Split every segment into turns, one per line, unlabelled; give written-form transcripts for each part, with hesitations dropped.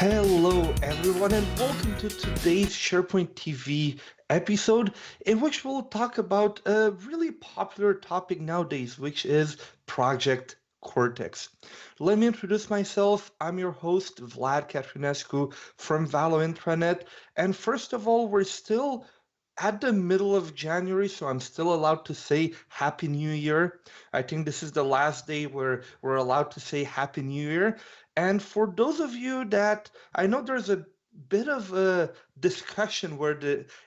Hello, everyone, and welcome to today's SharePoint TV episode, in which we'll talk about a really popular topic nowadays, which is Project Cortex. Let me introduce myself. I'm your host, Vlad Catrinescu from Valo Intranet. And first of all, we're still at the middle of January, so I'm still allowed to say Happy New Year. I think this is the last day where we're allowed to say Happy New Year. And for those of you that I know there's a bit of a discussion where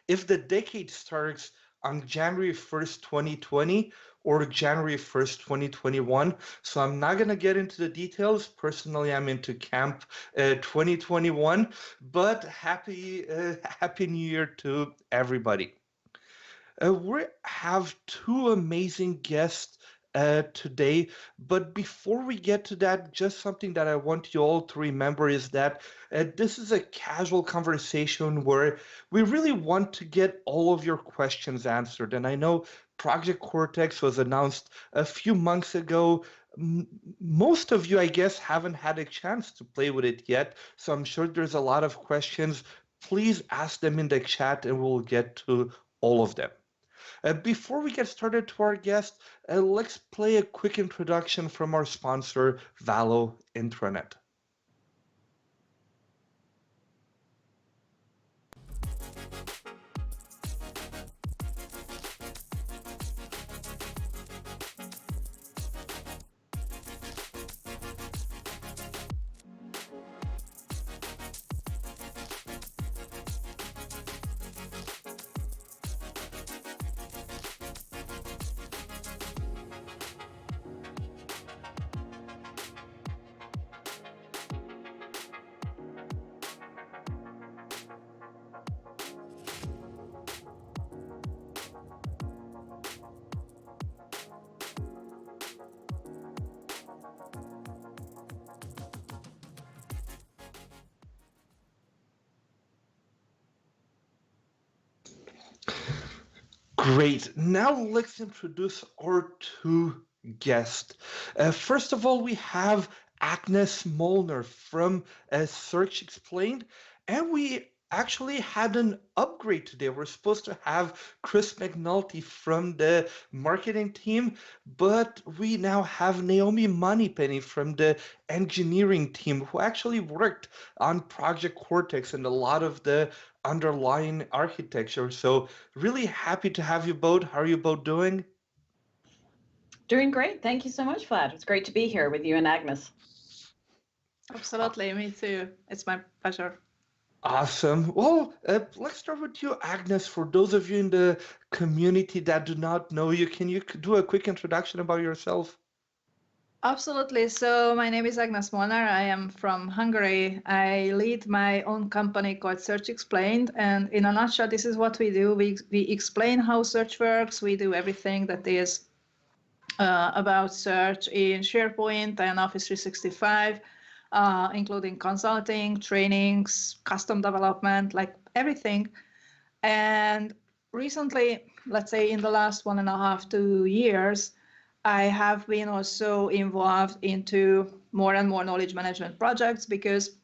if the decade starts on January 1st, 2020 or January 1st, 2021. So I'm not going to get into the details. Personally, I'm into camp 2021, but happy New Year to everybody. We have two amazing guests today, but before we get to that, just something that I want you all to remember is that this is a casual conversation where we really want to get all of your questions answered. And I know Project Cortex was announced a few months ago. Most of you, I guess, haven't had a chance to play with it yet, so I'm sure there's a lot of questions. Please ask them in the chat and we'll get to all of them. Before we get started to our guest, let's play a quick introduction from our sponsor, Valo Intranet. Great. Now let's introduce our two guests. First of all, we have Agnes Molnar from Search Explained, and we actually had an upgrade today. We're supposed to have Chris McNulty from the marketing team, but we now have Naomi Moneypenny from the engineering team who actually worked on Project Cortex and a lot of the underlying architecture. So really happy to have you both. How are you both doing?
Doing great. Thank you so much, Vlad. It's great to be here with you and Agnes.
Absolutely. Me too. It's my pleasure.
Awesome. Well, let's start with you, Agnes. For those of you in the community that do not know you, can you do a quick introduction about yourself?
Absolutely. So my name is Agnes Molnar. I am from Hungary. I lead my own company called Search Explained. And in a nutshell, this is what we do. We explain how search works. We do everything that is about search in SharePoint and Office 365, including consulting, trainings, custom development, like everything. And recently, let's say in the last 1.5 to 2 years, I have been also involved into more and more knowledge management projects, because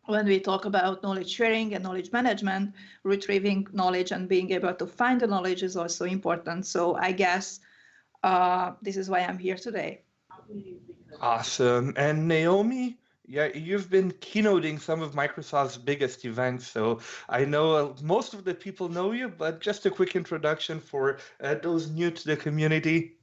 when we talk about knowledge sharing and knowledge management, retrieving knowledge and being able to find the knowledge is also important. So I guess this is why I'm here today.
Awesome. And Naomi, yeah, you've been keynoting some of Microsoft's biggest events, so I know most of the people know you, but just a quick introduction for those new to the community.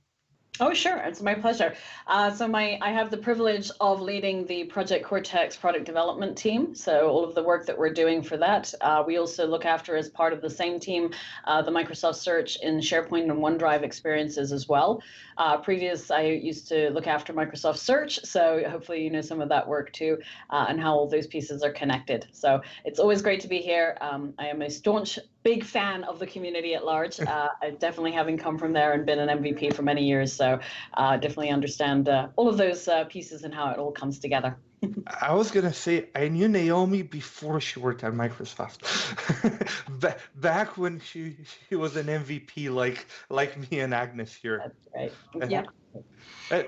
Oh, sure. It's my pleasure. I have the privilege of leading the Project Cortex product development team. So all of the work that we're doing for that. We also look after, as part of the same team, the Microsoft Search in SharePoint and OneDrive experiences as well. I used to look after Microsoft Search. So hopefully you know some of that work too, and how all those pieces are connected. So it's always great to be here. I am a staunch big fan of the community at large. I definitely, having come from there and been an MVP for many years, so definitely understand all of those pieces and how it all comes together.
I was gonna say I knew Naomi before she worked at Microsoft. Back when she was an MVP, like me and Agnes here.
That's right. Yeah.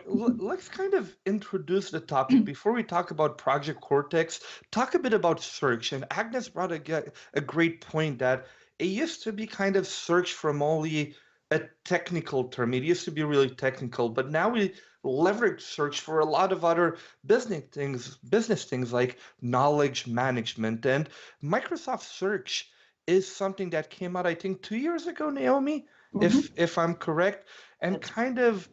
Let's kind of introduce the topic before we talk about Project Cortex. Talk a bit about search. And Agnes brought a great point that it used to be kind of search from only a technical term. It used to be really technical, but now we leverage search for a lot of other business things like knowledge management. And Microsoft Search is something that came out, I think, 2 years ago, Naomi, if I'm correct, and kind of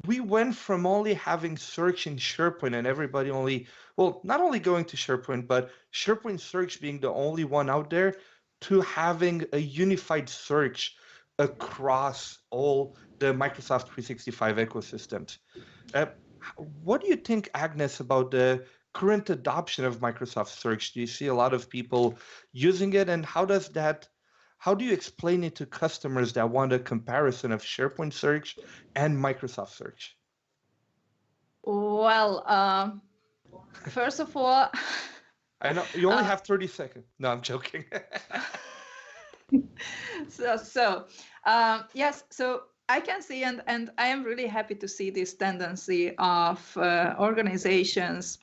we went from only having search in SharePoint and everybody not only going to SharePoint, but SharePoint search being the only one out there, to having a unified search across all the Microsoft 365 ecosystems. What do you think, Agnes, about the current adoption of Microsoft Search? Do you see a lot of people using it, and how do you explain it to customers that want a comparison of SharePoint Search and Microsoft Search?
Well, first of all,
I know you only have 30 seconds. No, I'm joking.
Yes, so I can see, and I am really happy to see this tendency of organizations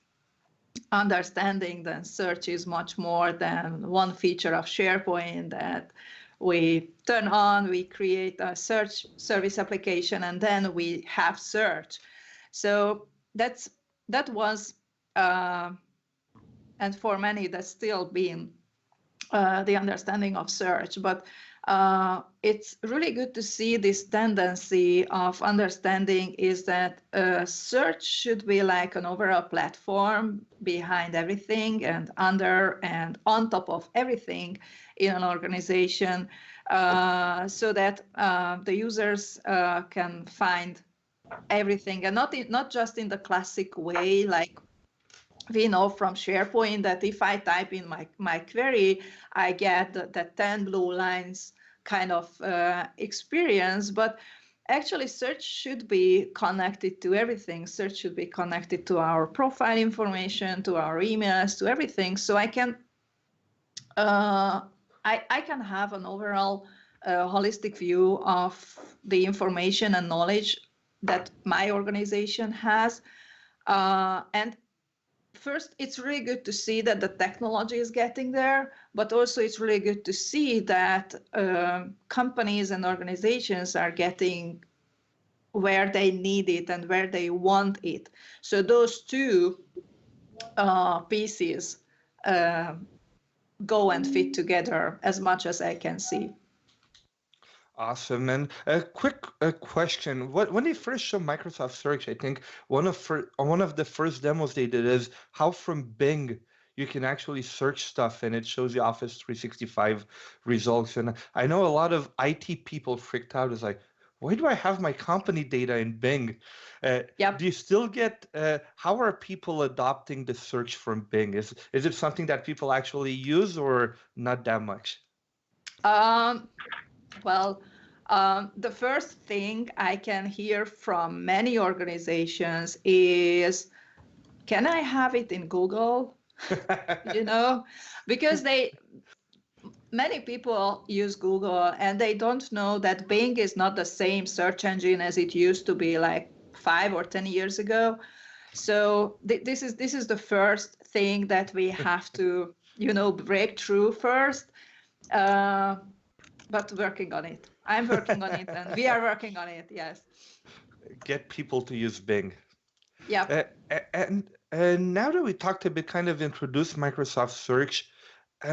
understanding that search is much more than one feature of SharePoint that we turn on, we create a search service application, and then we have search. So that was, and for many, that's still been the understanding of search. But it's really good to see this tendency of understanding is that search should be like an overall platform behind everything and under and on top of everything in an organization, so that the users can find everything, and not just in the classic way, like we know from SharePoint that if I type in my query, I get the 10 blue lines kind of experience. But actually, search should be connected to everything. Search should be connected to our profile information, to our emails, to everything. So I can have an overall holistic view of the information and knowledge that my organization has. And first, it's really good to see that the technology is getting there, but also it's really good to see that companies and organizations are getting where they need it and where they want it. So those two pieces go and fit together as much as I can see.
Awesome. And a quick question. When they first showed Microsoft Search, I think one of the first demos they did is how from Bing you can actually search stuff and it shows you Office 365 results. And I know a lot of IT people freaked out. It's like, why do I have my company data in Bing?
Yep.
Do you still get, how are people adopting the search from Bing? Is it something that people actually use or not that much?
Well, the first thing I can hear from many organizations is, can I have it in Google? Because many people use Google and they don't know that Bing is not the same search engine as it used to be like 5 or 10 years ago. So this is the first thing that we have to, break through first. But working on it. I'm working on it, and we are working on it. Yes.
Get people to use Bing.
Yeah.
And now that we talked a bit, kind of introduced Microsoft Search,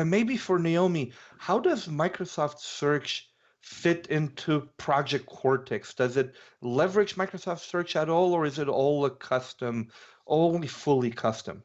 maybe for Naomi, how does Microsoft Search fit into Project Cortex? Does it leverage Microsoft Search at all, or is it all a custom, only fully custom?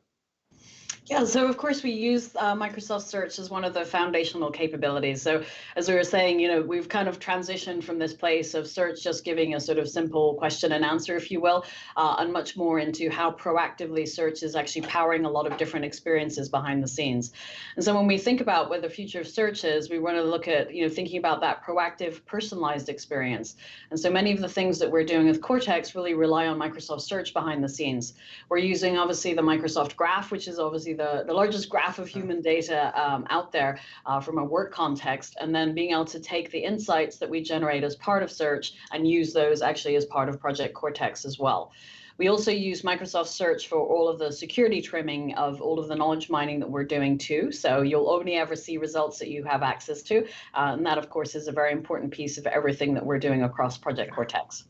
Yeah, so of course we use Microsoft Search as one of the foundational capabilities. So as we were saying, we've kind of transitioned from this place of search just giving a sort of simple question and answer, if you will, and much more into how proactively search is actually powering a lot of different experiences behind the scenes. And so when we think about what the future of search is, we want to look at, thinking about that proactive, personalized experience. And so many of the things that we're doing with Cortex really rely on Microsoft Search behind the scenes. We're using obviously the Microsoft Graph, which is obviously the largest graph of human data out there from a work context, and then being able to take the insights that we generate as part of search and use those actually as part of Project Cortex as well. We also use Microsoft Search for all of the security trimming of all of the knowledge mining that we're doing too. So you'll only ever see results that you have access to. And that, of course, is a very important piece of everything that we're doing across Project Cortex.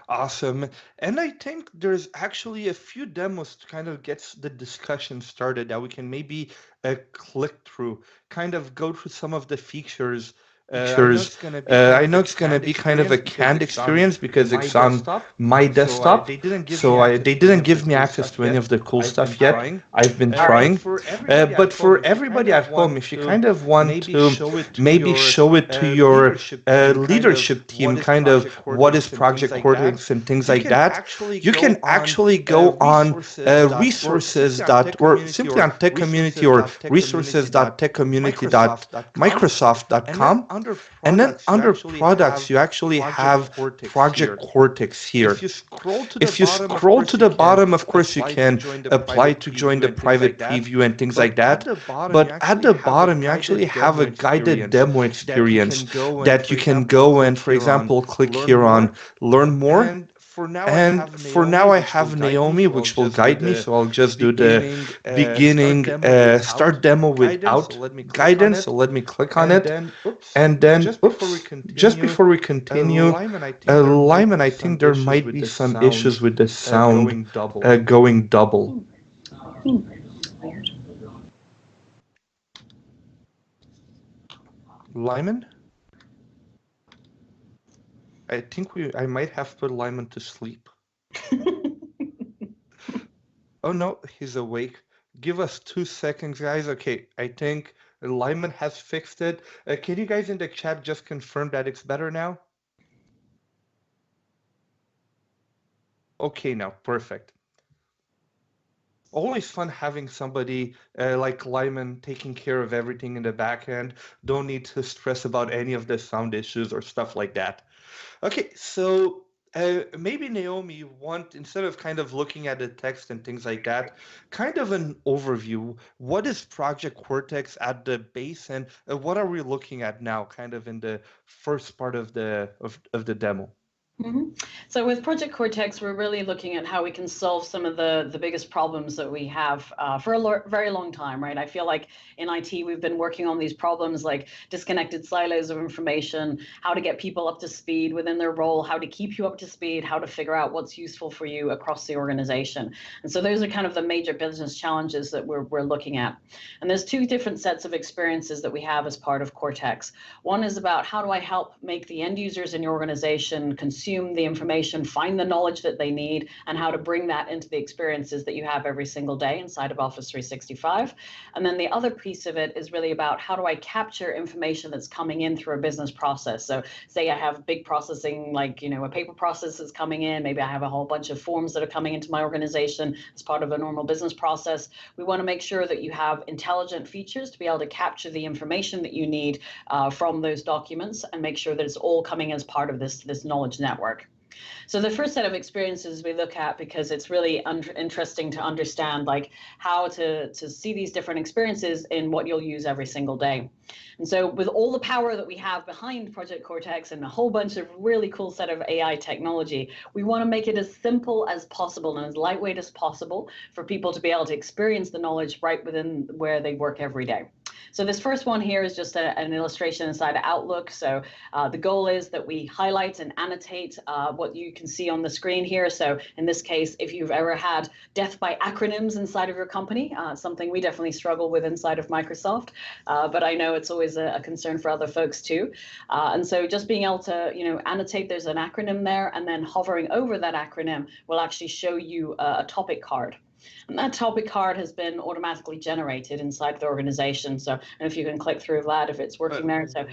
Awesome. And I think there's actually a few demos to kind of get the discussion started that we can maybe click through, kind of go through some of the features. I know it's going to be kind of a canned experience because it's on my desktop. So they didn't give me access to any of the cool stuff yet. I've been trying. But for everybody at home, if you kind of want to maybe show it to your leadership team, kind of what is Project Cortex and things like that, you can actually go on resources. Or simply on Tech Community or resources.techcommunity.microsoft.com. And then under products, you actually have Project Cortex here. If you scroll to the bottom, of course, you can apply to join the private preview and things like that. But at the bottom, you actually have a guided demo experience that you can go and, for example, click here on Learn More. And for now, I have Naomi, which will guide me. So I'll just do the beginning start demo without guidance. So let me click on it. And then, just before we continue, Lyman, I think there might be some issues with the sound going double.
Weird.
Lyman? I think I might have put Lyman to sleep. Oh no, he's awake. Give us 2 seconds, guys. Okay, I think Lyman has fixed it. Can you guys in the chat just confirm that it's better now? Okay, now, perfect. Always fun having somebody like Lyman taking care of everything in the back end. Don't need to stress about any of the sound issues or stuff like that. Okay, so maybe Naomi, you want, instead of kind of looking at the text and things like that, kind of an overview. What is Project Cortex at the base, and what are we looking at now, kind of in the first part of the demo?
Mm-hmm. So with Project Cortex, we're really looking at how we can solve some of the biggest problems that we have for a very long time, right? I feel like in IT, we've been working on these problems like disconnected silos of information, how to get people up to speed within their role, how to keep you up to speed, how to figure out what's useful for you across the organization. And so those are kind of the major business challenges that we're looking at. And there's 2 different sets of experiences that we have as part of Cortex. One is about how do I help make the end users in your organization consume the information, find the knowledge that they need, and how to bring that into the experiences that you have every single day inside of Office 365. And then the other piece of it is really about how do I capture information that's coming in through a business process. So say I have big processing, like, a paper process is coming in, maybe I have a whole bunch of forms that are coming into my organization as part of a normal business process. We want to make sure that you have intelligent features to be able to capture the information that you need from those documents and make sure that it's all coming as part of this knowledge network. So the first set of experiences we look at, because it's really interesting to understand like how to see these different experiences in what you'll use every single day. And so with all the power that we have behind Project Cortex and a whole bunch of really cool set of AI technology, we want to make it as simple as possible and as lightweight as possible for people to be able to experience the knowledge right within where they work every day. So this first one here is just an illustration inside of Outlook. So the goal is that we highlight and annotate what you can see on the screen here. So in this case, if you've ever had death by acronyms inside of your company, something we definitely struggle with inside of Microsoft, but I know it's always a concern for other folks too. And so just being able to, annotate there's an acronym there, and then hovering over that acronym will actually show you a topic card. And that topic card has been automatically generated inside the organization. So, and if you can click through, Vlad, if it's working there. So,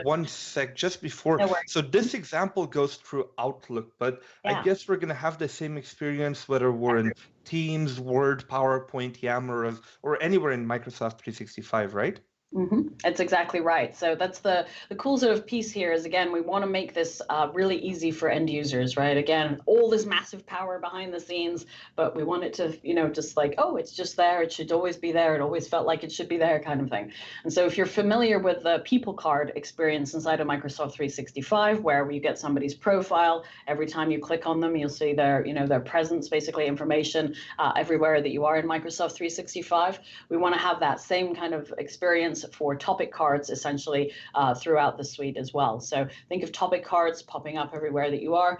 one sec, just before.
No worries.
So this example goes through Outlook, but
Yeah.
I guess we're going to have the same experience whether we're in Teams, Word, PowerPoint, Yammer, or anywhere in Microsoft 365, right?
That's exactly right. So that's the cool sort of piece here is, again, we want to make this really easy for end users, right? Again, all this massive power behind the scenes, but we want it to, just like, oh, it's just there. It should always be there. It always felt like it should be there, kind of thing. And so if you're familiar with the people card experience inside of Microsoft 365, where you get somebody's profile, every time you click on them, you'll see their, their presence, basically information everywhere that you are in Microsoft 365. We want to have that same kind of experience for topic cards, essentially, throughout the suite as well. So think of topic cards popping up everywhere that you are.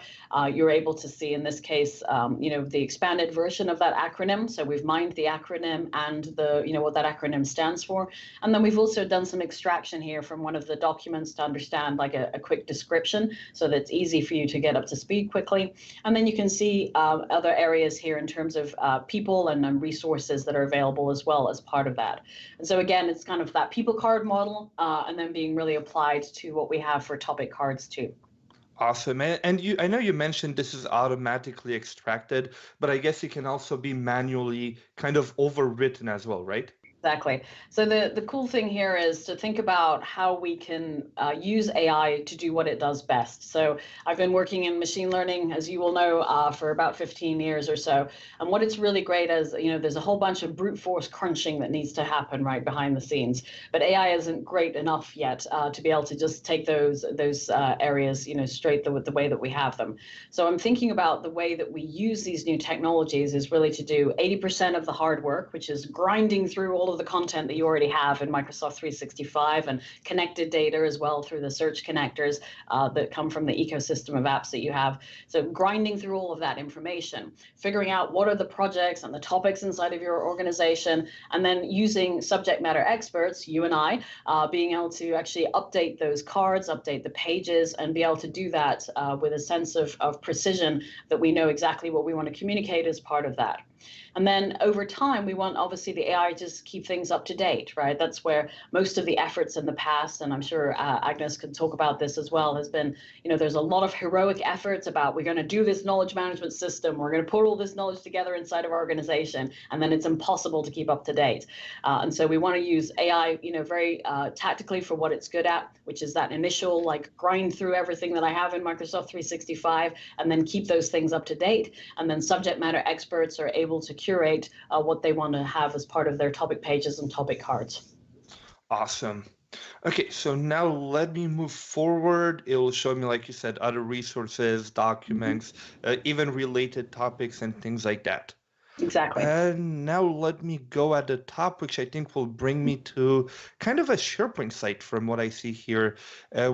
You're able to see, in this case, the expanded version of that acronym. So we've mined the acronym and the, what that acronym stands for. And then we've also done some extraction here from one of the documents to understand like a quick description, so that it's easy for you to get up to speed quickly. And then you can see other areas here in terms of people and resources that are available as well as part of that. And so again, it's kind of that people card model, and then being really applied to what we have for topic cards too.
Awesome. And I know you mentioned this is automatically extracted, but I guess it can also be manually kind of overwritten as well, right?
Exactly. So the cool thing here is to think about how we can use AI to do what it does best. So I've been working in machine learning, as you will know, for about 15 years or so. And what it's really great is, there's a whole bunch of brute force crunching that needs to happen right behind the scenes. But AI isn't great enough yet to be able to just take those areas, straight the way that we have them. So I'm thinking about the way that we use these new technologies is really to do 80% of the hard work, which is grinding through all of the content that you already have in Microsoft 365 and connected data as well through the search connectors that come from the ecosystem of apps that you have. So grinding through all of that information, figuring out what are the projects and the topics inside of your organization, and then using subject matter experts, you and I, being able to actually update those cards, update the pages, and be able to do that with a sense of precision that we know exactly what we want to communicate as part of that. And then over time, we want obviously the AI to just keep things up to date, right? That's where most of the efforts in the past, and I'm sure Agnes can talk about this as well, has been, there's a lot of heroic efforts about we're going to do this knowledge management system, we're going to put all this knowledge together inside of our organization, and then it's impossible to keep up to date. And so we want to use AI, very tactically for what it's good at, which is that initial like grind through everything that I have in Microsoft 365, and then keep those things up to date. And then subject matter experts are able to curate what they want to have as part of their topic pages and topic cards.
Awesome. Okay, so now let me move forward. It will show me, like you said, other resources, documents, even related topics and things like that.
Exactly.
And now let me go at the top, which I think will bring me to kind of a SharePoint site from what I see here,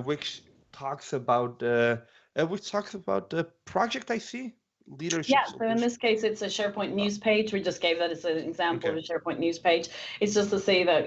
which talks about the project I see. Leadership.
Yeah, so in this case, it's a SharePoint news page. We just gave that as an example of a SharePoint news page. It's just to say that,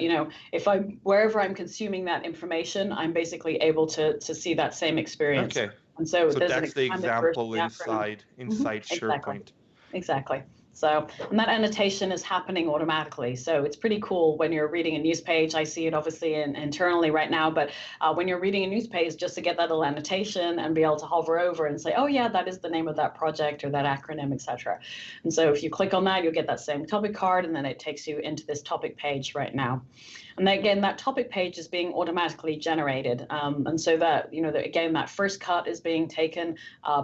if wherever I'm consuming that information, I'm basically able to see that same experience.
Okay.
And so
that's the example inside SharePoint.
Exactly. So, and that annotation is happening automatically. So it's pretty cool when you're reading a news page. I see it obviously internally right now, but when you're reading a news page, just to get that little annotation and be able to hover over and say, oh yeah, that is the name of that project or that acronym, etc. And so if you click on that, you'll get that same topic card, and then it takes you into this topic page right now. And then again, that topic page is being automatically generated. And so that, again, that first cut is being taken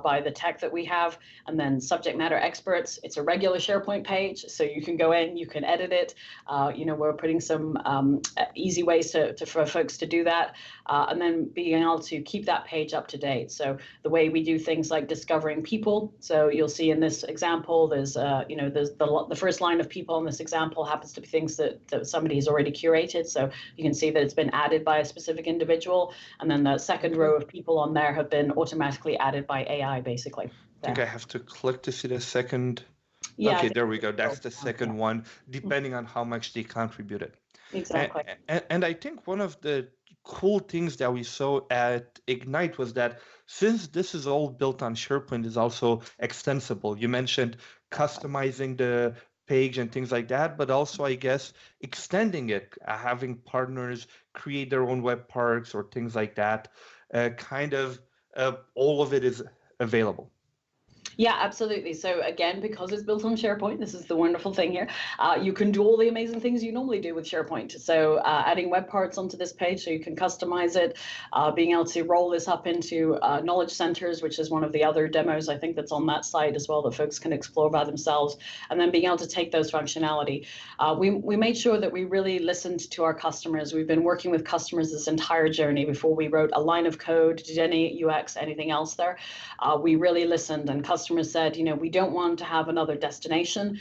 by the tech that we have, and then subject matter experts. It's a regular a SharePoint page, so you can go in, you can edit it. We're putting some easy ways for folks to do that, and then being able to keep that page up to date. So the way we do things like discovering people. So you'll see in this example, there's the first line of people in this example happens to be things that somebody has already curated. So you can see that it's been added by a specific individual, and then the second row of people on there have been automatically added by AI, basically.
I think I have to click to see the second.
Yeah,
okay, there we go. That's the second one, depending on how much they contributed.
Exactly.
And I think one of the cool things that we saw at Ignite was that since this is all built on SharePoint, is also extensible. You mentioned customizing the page and things like that, but also, I guess, extending it, having partners create their own web parks or things like that. All of it is available.
Yeah, absolutely. So again, because it's built on SharePoint, this is the wonderful thing here. You can do all the amazing things you normally do with SharePoint. So adding web parts onto this page so you can customize it, being able to roll this up into knowledge centers, which is one of the other demos I think that's on that site as well that folks can explore by themselves, and then being able to take those functionality. We made sure that we really listened to our customers. We've been working with customers this entire journey before we wrote a line of code, did any UX, anything else there. We really listened, and customers said, we don't want to have another destination.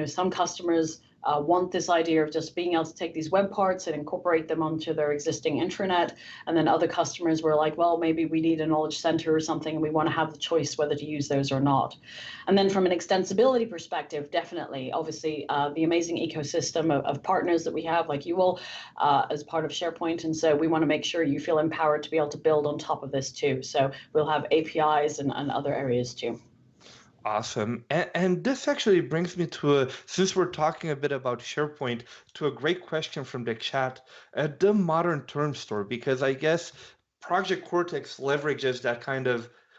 Some customers want this idea of just being able to take these web parts and incorporate them onto their existing intranet. And then other customers were like, well, maybe we need a knowledge center or something, and we want to have the choice whether to use those or not. And then from an extensibility perspective, definitely, obviously, the amazing ecosystem of partners that we have, like you all, as part of SharePoint. And so we want to make sure you feel empowered to be able to build on top of this too. So we'll have APIs and other areas too.
Awesome. And this actually brings me to, since we're talking a bit about SharePoint, to a great question from the chat, the modern term store, because I guess Project Cortex leverages that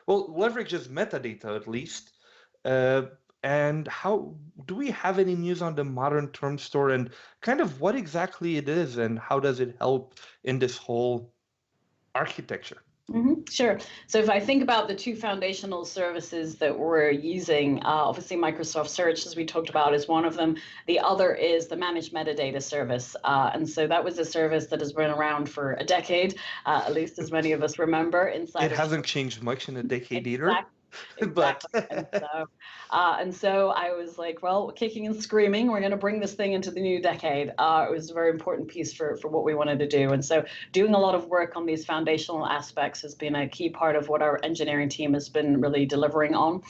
leverages metadata at least. And how do we have any news on the modern term store and kind of what exactly it is and how does it help in this whole architecture?
Sure. So if I think about the two foundational services that we're using, obviously Microsoft Search, as we talked about, is one of them. The other is the Managed Metadata Service. And so that was a service that has been around for a decade, at least as many of us remember. It
hasn't changed much in a decade either.
Exactly. And so I was like, well, kicking and screaming, we're going to bring this thing into the new decade. It was a very important piece for what we wanted to do. And so doing a lot of work on these foundational aspects has been a key part of what our engineering team has been really delivering on.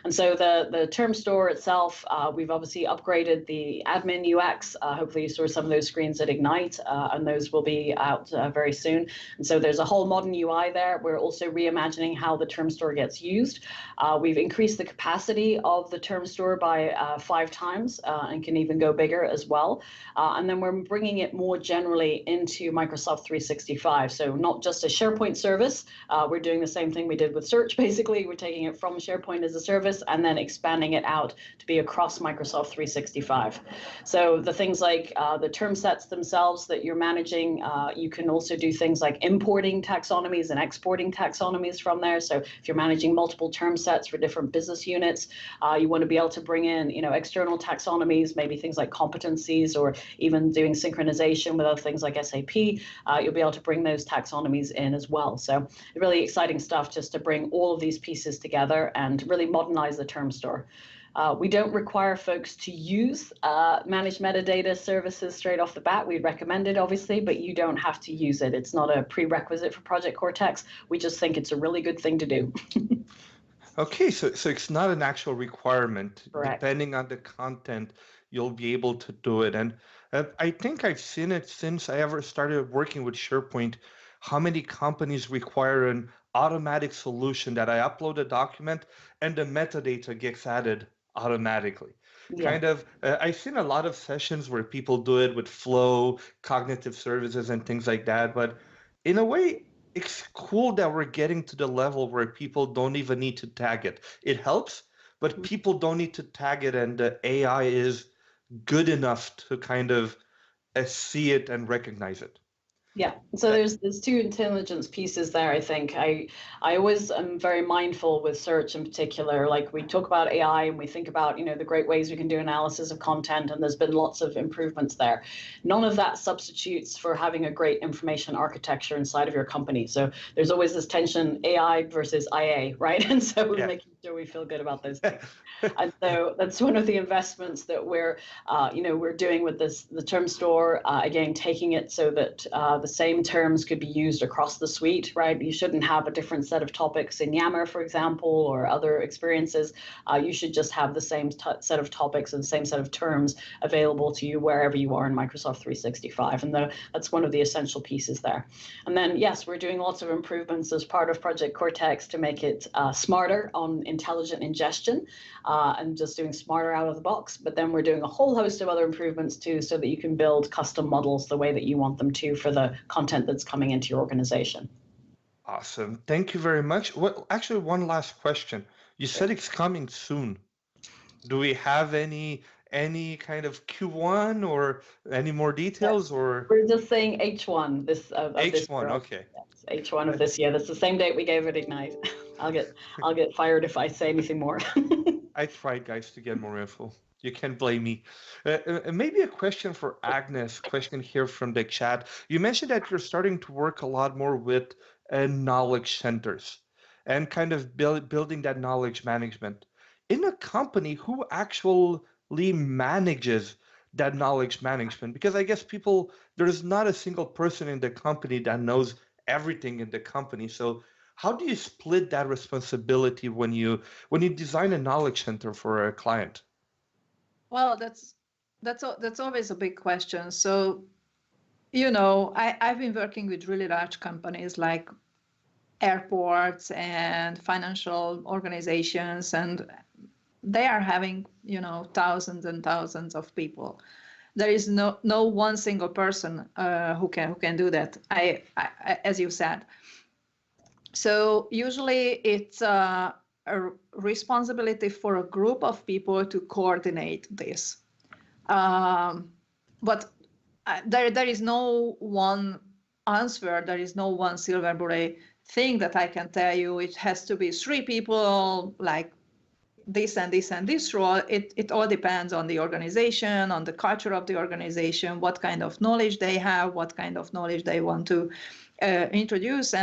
And so the term store itself, we've obviously upgraded the admin UX. Hopefully you saw some of those screens at Ignite, and those will be out very soon. And so there's a whole modern UI there. We're also reimagining how the term store gets used. We've increased the capacity of the term store by 5 times and can even go bigger as well. And then we're bringing it more generally into Microsoft 365. So not just a SharePoint service. We're doing the same thing we did with Search, basically. We're taking it from SharePoint as a service and then expanding it out to be across Microsoft 365. So the things like the term sets themselves that you're managing, you can also do things like importing taxonomies and exporting taxonomies from there. So if you're managing multiple term sets for different business units, you want to be able to bring in, external taxonomies, maybe things like competencies, or even doing synchronization with other things like SAP. You'll be able to bring those taxonomies in as well. So really exciting stuff just to bring all of these pieces together and really modernize the term store. We don't require folks to use managed metadata services straight off the bat. We recommend it, obviously, but you don't have to use it. It's not a prerequisite for Project Cortex. We just think it's a really good thing to do.
Okay, so it's not an actual requirement.
Correct.
Depending on the content, you'll be able to do it. And I think I've seen it since I ever started working with SharePoint, how many companies require an automatic solution that I upload a document and the metadata gets added automatically. Yeah. I've seen a lot of sessions where people do it with Flow, cognitive services, and things like that. But in a way, it's cool that we're getting to the level where people don't even need to tag it. It helps, but people don't need to tag it, and the AI is good enough to kind of see it and recognize it.
Yeah, so there's two intelligence pieces there, I think. I always am very mindful with search in particular. Like we talk about AI and we think about, the great ways we can do analysis of content, and there's been lots of improvements there. None of that substitutes for having a great information architecture inside of your company. So there's always this tension, AI versus IA, right? And so we're making sure we feel good about those things. And so that's one of the investments that we're doing with the term store, again, taking it so that the same terms could be used across the suite, right? You shouldn't have a different set of topics in Yammer, for example, or other experiences. You should just have the same set of topics and the same set of terms available to you wherever you are in Microsoft 365. And that's one of the essential pieces there. And then, yes, we're doing lots of improvements as part of Project Cortex to make it smarter on intelligent ingestion and just doing smarter out of the box. But then we're doing a whole host of other improvements too, so that you can build custom models the way that you want them to for the content that's coming into your organization.
Awesome. Thank you very much. Well, actually, one last question. You said it's coming soon. Do we have any kind of Q1 or any more details? Or
we're just saying H1 this of
H1,
this year.
okay.
Yes, H1 of this year. That's the same date we gave it Ignite. I'll get fired if I say anything more.
I tried, guys, to get more info. You can't blame me. Maybe a question for Agnes, question here from the chat. You mentioned that you're starting to work a lot more with knowledge centers and kind of building that knowledge management. In a company, who actually manages that knowledge management? Because I guess there's not a single person in the company that knows everything in the company. So how do you split that responsibility when you design a knowledge center for a client?
Well, that's always a big question. So, I've been working with really large companies like airports and financial organizations, and they are having, thousands and thousands of people. There is no one single person who can do that. I as you said. So usually it's a responsibility for a group of people to coordinate this. But there is no one answer. There is no one silver bullet thing that I can tell you. It has to be 3 people, like this and this and this role. It all depends on the organization, on the culture of the organization, what kind of knowledge they have, what kind of knowledge they want to introduce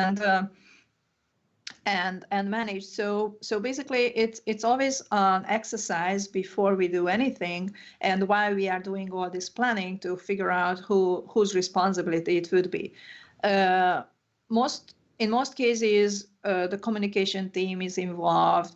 and manage. So basically it's always an exercise before we do anything, and while we are doing all this planning to figure out whose responsibility it would be. In most cases, the communication team is involved.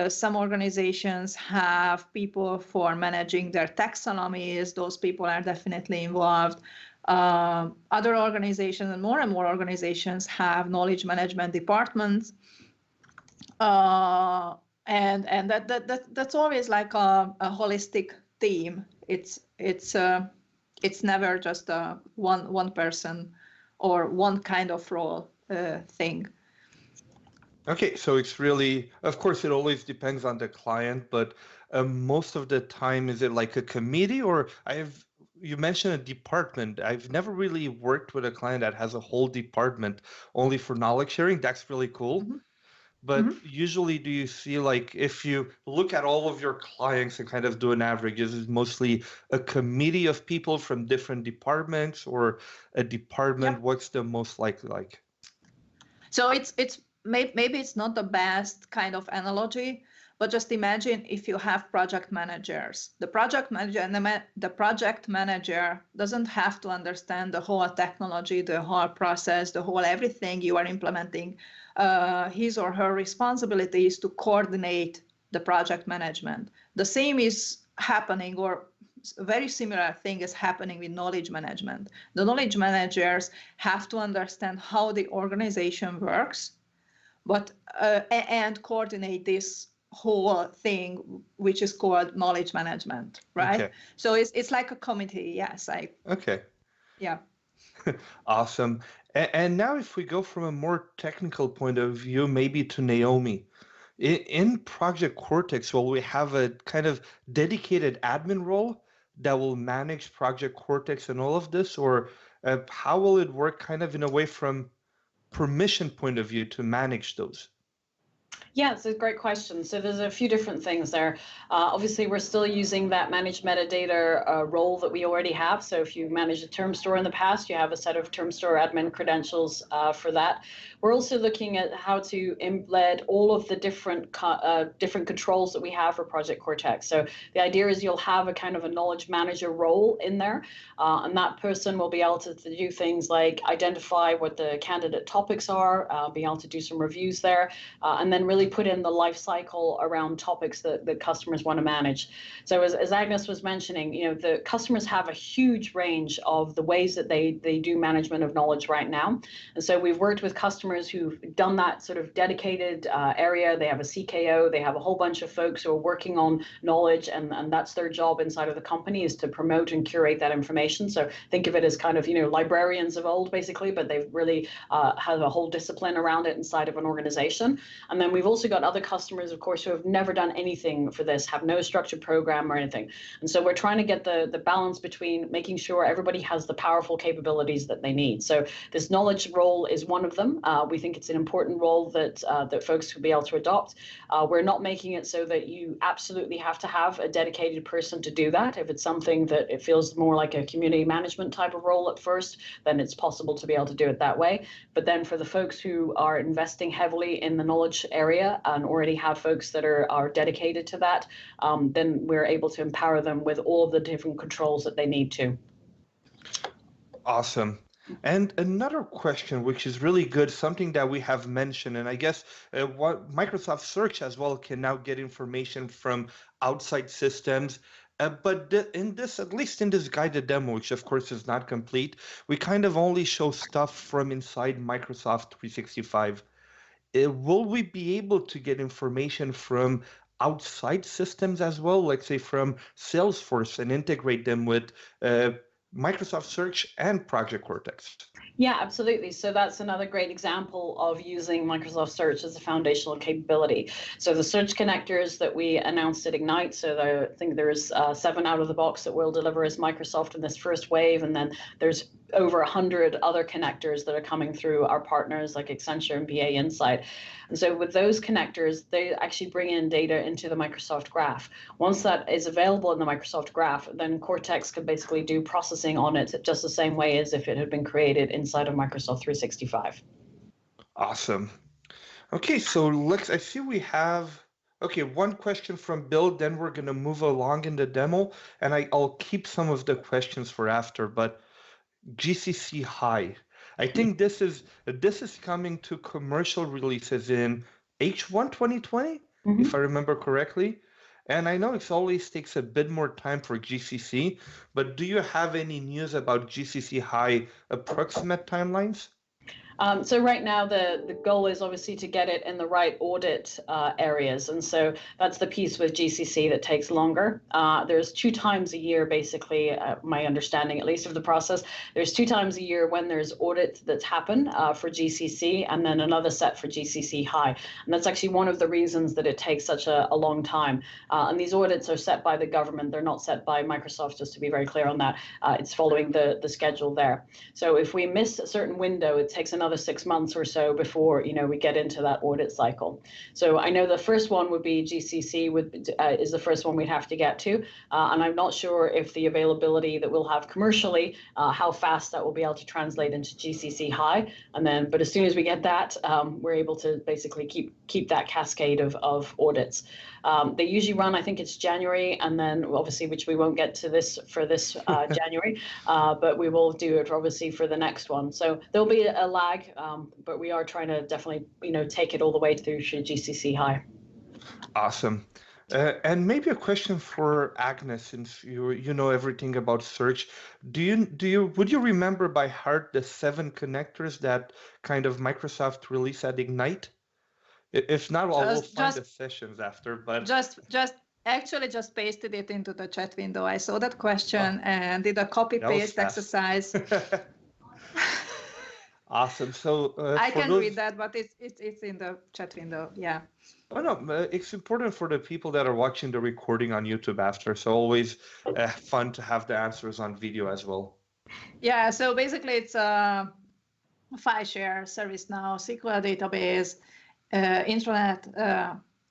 Some organizations have people for managing their taxonomies. Those people are definitely involved. Other organizations and more organizations have knowledge management departments, and that's always like a holistic team. It's never just a one person or one kind of role thing.
Okay, so it's really, of course, it always depends on the client, but most of the time, is it like a committee? Or you mentioned a department. I've never really worked with a client that has a whole department only for knowledge sharing. That's really cool. Mm-hmm. But usually, do you see, like, if you look at all of your clients and kind of do an average, is it mostly a committee of people from different departments, or a department? Yep. What's the most likely like?
So it's maybe it's not the best kind of analogy, but just imagine if you have project managers. The project manager and the project manager doesn't have to understand the whole technology, the whole process, the whole everything you are implementing. His or her responsibility is to coordinate the project management. The same is happening, or a very similar thing is happening with knowledge management. The knowledge managers have to understand how the organization works, but and coordinate this whole thing, which is called knowledge management, right? Okay. So it's like a committee. Yes,
Okay.
Yeah.
Awesome. And now, if we go from a more technical point of view, maybe to Naomi, in Project Cortex, will we have a kind of dedicated admin role that will manage Project Cortex and all of this, or how will it work kind of in a way from permission point of view to manage those?
Yeah, it's a great question. So there's a few different things there. Obviously, we're still using that managed metadata role that we already have. So if you managed a term store in the past, you have a set of term store admin credentials for that. We're also looking at how to embed all of the different controls that we have for Project Cortex. So the idea is you'll have a kind of a knowledge manager role in there, and that person will be able to do things like identify what the candidate topics are, be able to do some reviews there, and then really put in the life cycle around topics that customers want to manage. So as Agnes was mentioning, the customers have a huge range of the ways that they do management of knowledge right now. And so we've worked with customers who've done that sort of dedicated area. They have a CKO, they have a whole bunch of folks who are working on knowledge, and that's their job inside of the company, is to promote and curate that information. So think of it as kind of, librarians of old, basically, but they've really have a whole discipline around it inside of an organization. And then we've also got other customers, of course, who have never done anything for this, have no structured program or anything. And so we're trying to get the balance between making sure everybody has the powerful capabilities that they need. So this knowledge role is one of them. We think it's an important role that folks will be able to adopt. We're not making it so that you absolutely have to have a dedicated person to do that. If it's something that it feels more like a community management type of role at first, then it's possible to be able to do it that way. But then for the folks who are investing heavily in the knowledge area and already have folks that are dedicated to that, then we're able to empower them with all of the different controls that they need to.
Awesome. And another question, which is really good, something that we have mentioned, and I guess what Microsoft Search as well can now get information from outside systems. But in this, at least in this guided demo, which of course is not complete, we kind of only show stuff from inside Microsoft 365. Will we be able to get information from outside systems as well, like say from Salesforce, and integrate them with Microsoft Search and Project Cortex?
Yeah, absolutely. So that's another great example of using Microsoft Search as a foundational capability. So the search connectors that we announced at Ignite, so I think there's 7 out of the box that we'll deliver as Microsoft in this first wave, and then there's over 100 other connectors that are coming through our partners like Accenture and BA Insight. And so with those connectors, they actually bring in data into the Microsoft Graph. Once that is available in the Microsoft Graph, then Cortex can basically do processing on it just the same way as if it had been created inside of Microsoft 365.
Awesome. Okay, so I see we have, one question from Bill, then we're going to move along in the demo, and I'll keep some of the questions for after, but GCC High. I think this is coming to commercial releases in H1 2020, if I remember correctly. And I know it always takes a bit more time for GCC, but do you have any news about GCC High approximate timelines?
So right now, the goal is obviously to get it in the right audit areas. And so that's the piece with GCC that takes longer. There's 2 times a year, basically, my understanding at least of the process. There's 2 times a year when there's audit that's happened for GCC, and then another set for GCC High. And that's actually one of the reasons that it takes such a long time. And these audits are set by the government. They're not set by Microsoft, just to be very clear on that. It's following the schedule there. So if we miss a certain window, it takes another 6 months or so before we get into that audit cycle. So I know the first one would be GCC is the first one we'd have to get to, and I'm not sure if the availability that we'll have commercially, how fast that will be able to translate into GCC High, but as soon as we get that, we're able to basically keep that cascade of audits. They usually run, I think it's January, and then obviously, which we won't get to this January, but we will do it obviously for the next one. So there'll be a lag, but we are trying to definitely, take it all the way through to GCC High.
Awesome. And maybe a question for Agnes, since you know everything about search. Would you remember by heart the 7 connectors that kind of Microsoft released at Ignite? If not, we'll find the sessions after. But just
pasted it into the chat window. I saw that question and did a copy paste exercise.
Awesome. So
I can read that, but it's in the chat window. Yeah.
Oh no, it's important for the people that are watching the recording on YouTube after. So always fun to have the answers on video as well.
Yeah, so basically it's a file share, ServiceNow, SQL database, intranet